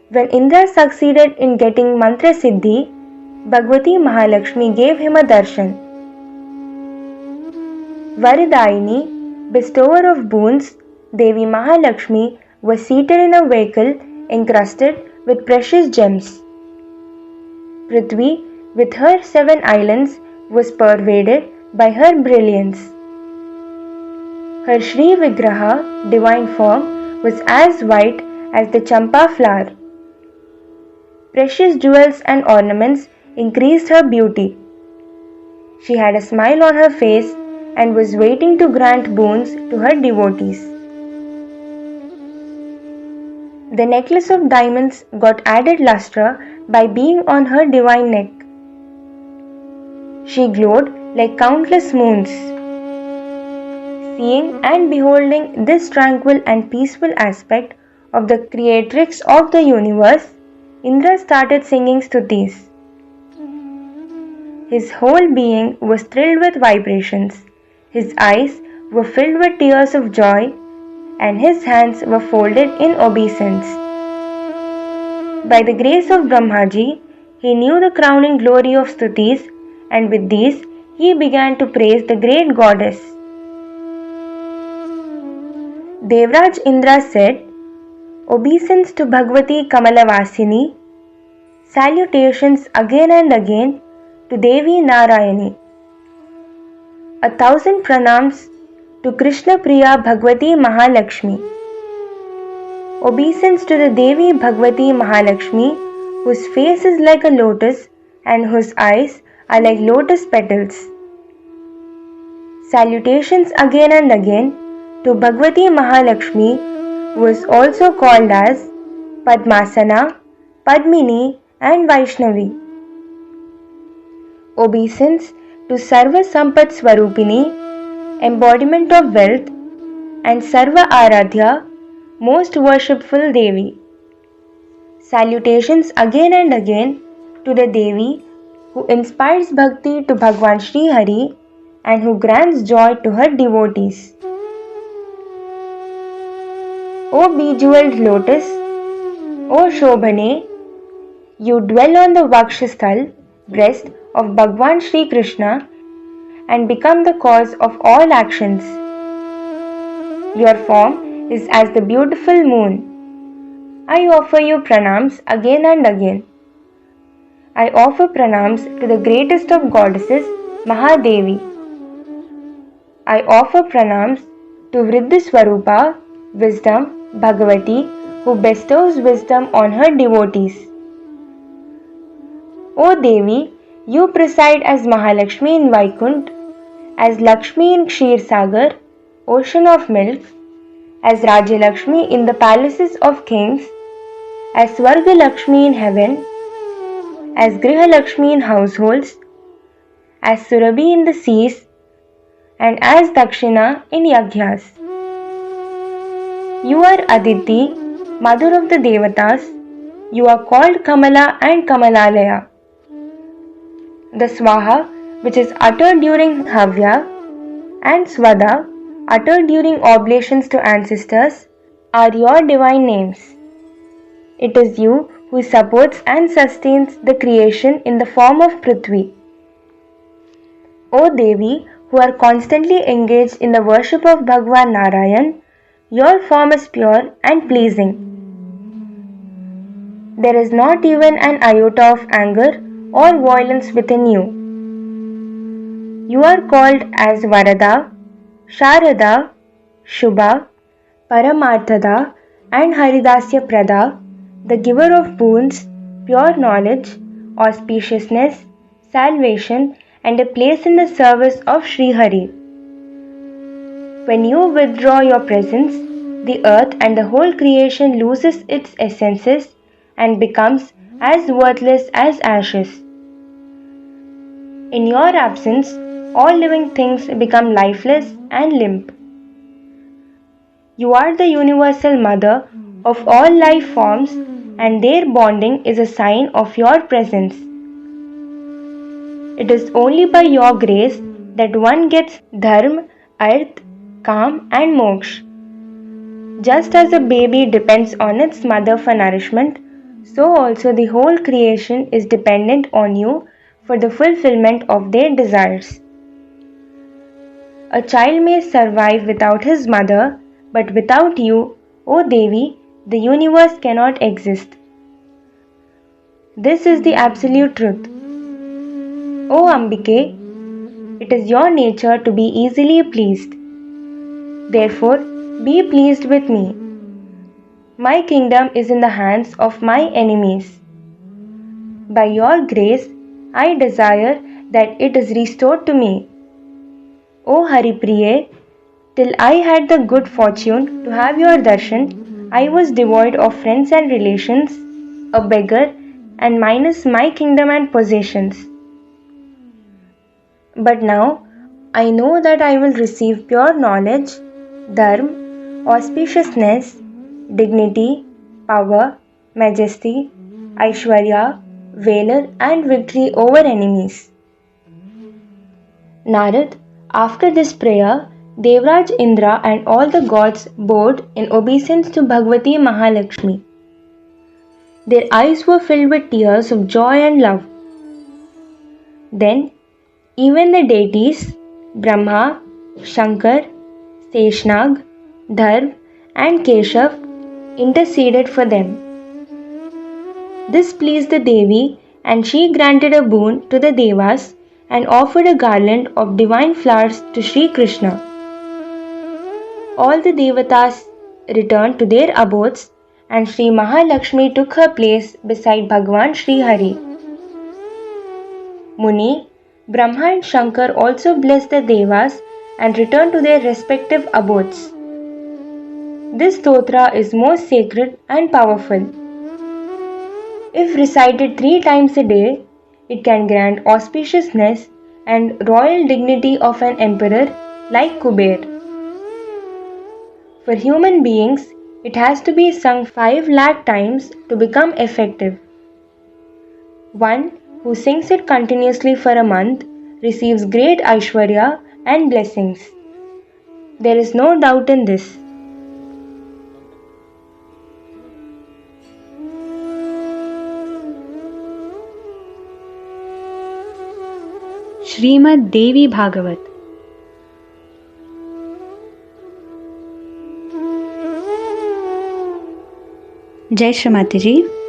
When Indra succeeded in getting mantra siddhi, Bhagavati Mahalakshmi gave him a darshan. Varadayini, bestower of boons, Devi Mahalakshmi was seated in a vehicle encrusted with precious gems. Prithvi, with her 7 islands, was pervaded by her brilliance. Her Shri Vigraha, divine form, was as white as the champa flower. Precious jewels and ornaments increased her beauty. She had a smile on her face and was waiting to grant boons to her devotees. The necklace of diamonds got added lustre by being on her divine neck. She glowed like countless moons. Seeing and beholding this tranquil and peaceful aspect of the creatrix of the universe, Indra started singing stutis. His whole being was thrilled with vibrations. His eyes were filled with tears of joy, and his hands were folded in obeisance. By the grace of Brahmaji, he knew the crowning glory of stutis, and with these he began to praise the great goddess. Devraj Indra said, "Obeisance to Bhagavati Kamalavasini, salutations again and again to Devi Narayani. 1,000 pranams to Krishna Priya Bhagavati Mahalakshmi. Obeisance to the Devi Bhagavati Mahalakshmi, whose face is like a lotus and whose eyes are like lotus petals. Salutations again and again to Bhagavati Mahalakshmi, who is also called as Padmasana, Padmini and Vaishnavi. Obeisance to Sarva Sampat Swarupini, embodiment of wealth, and Sarva Aradhya, most worshipful Devi. Salutations again and again to the Devi who inspires bhakti to Bhagwan Shri Hari and who grants joy to her devotees. O bejeweled lotus, O Shobhane, you dwell on the Vakshasthal, breast of Bhagwan Shri Krishna and become the cause of all actions. Your form is as the beautiful moon. I offer you pranams again and again. I offer pranams to the greatest of goddesses, Mahadevi. I offer pranams to Vriddhi Swarupa, wisdom, Bhagavati, who bestows wisdom on her devotees. O Devi, you preside as Mahalakshmi in Vaikunt, as Lakshmi in Kshir Sagar, ocean of milk, as Rajalakshmi in the palaces of kings, as Swarga Lakshmi in heaven, as Griha Lakshmi in households, as Surabhi in the seas, and as Dakshina in Yagnyas. You are Aditi, mother of the Devatas. You are called Kamala and Kamalalaya. The Swaha, which is uttered during Havya, and Swada, uttered during oblations to ancestors, are your divine names. It is you who supports and sustains the creation in the form of Prithvi. O Devi, who are constantly engaged in the worship of Bhagwan Narayan, your form is pure and pleasing. There is not even an iota of anger or violence within you. You are called as Varada, Sharada, Shubha, Paramarthada and Haridasya Prada, the giver of boons, pure knowledge, auspiciousness, salvation and a place in the service of Sri Hari. When you withdraw your presence, the earth and the whole creation loses its essences and becomes as worthless as ashes. In your absence, all living things become lifeless and limp. You are the universal mother of all life forms, and their bonding is a sign of your presence. It is only by your grace that one gets dharma, arth, kam and moksha. Just as a baby depends on its mother for nourishment, so also the whole creation is dependent on you for the fulfillment of their desires. A child may survive without his mother, but without you, O Devi, the universe cannot exist. This is the absolute truth. O Ambike, it is your nature to be easily pleased. Therefore, be pleased with me. My kingdom is in the hands of my enemies. By your grace, I desire that it is restored to me. O Haripriye, till I had the good fortune to have your darshan, I was devoid of friends and relations, a beggar, and minus my kingdom and possessions. But now I know that I will receive pure knowledge, dharma, auspiciousness, dignity, power, majesty, aishwarya, valor, and victory over enemies. Narad, after this prayer, Devraj Indra and all the gods bowed in obeisance to Bhagavati Mahalakshmi. Their eyes were filled with tears of joy and love. Then, even the deities, Brahma, Shankar, Seshnag, Dharm, and Keshav, interceded for them. This pleased the Devi, and she granted a boon to the Devas and offered a garland of divine flowers to Shri Krishna. All the Devatas returned to their abodes, and Shri Mahalakshmi took her place beside Bhagavan Shri Hari. Muni, Brahma and Shankar also blessed the Devas and returned to their respective abodes. This stotra is most sacred and powerful. If recited 3 times a day, it can grant auspiciousness and royal dignity of an emperor like Kuber. For human beings, it has to be sung 5 lakh times to become effective. One who sings it continuously for a month receives great aishwarya and blessings. There is no doubt in this. Srimad Devi Bhagavath. Jai Shri Mataji.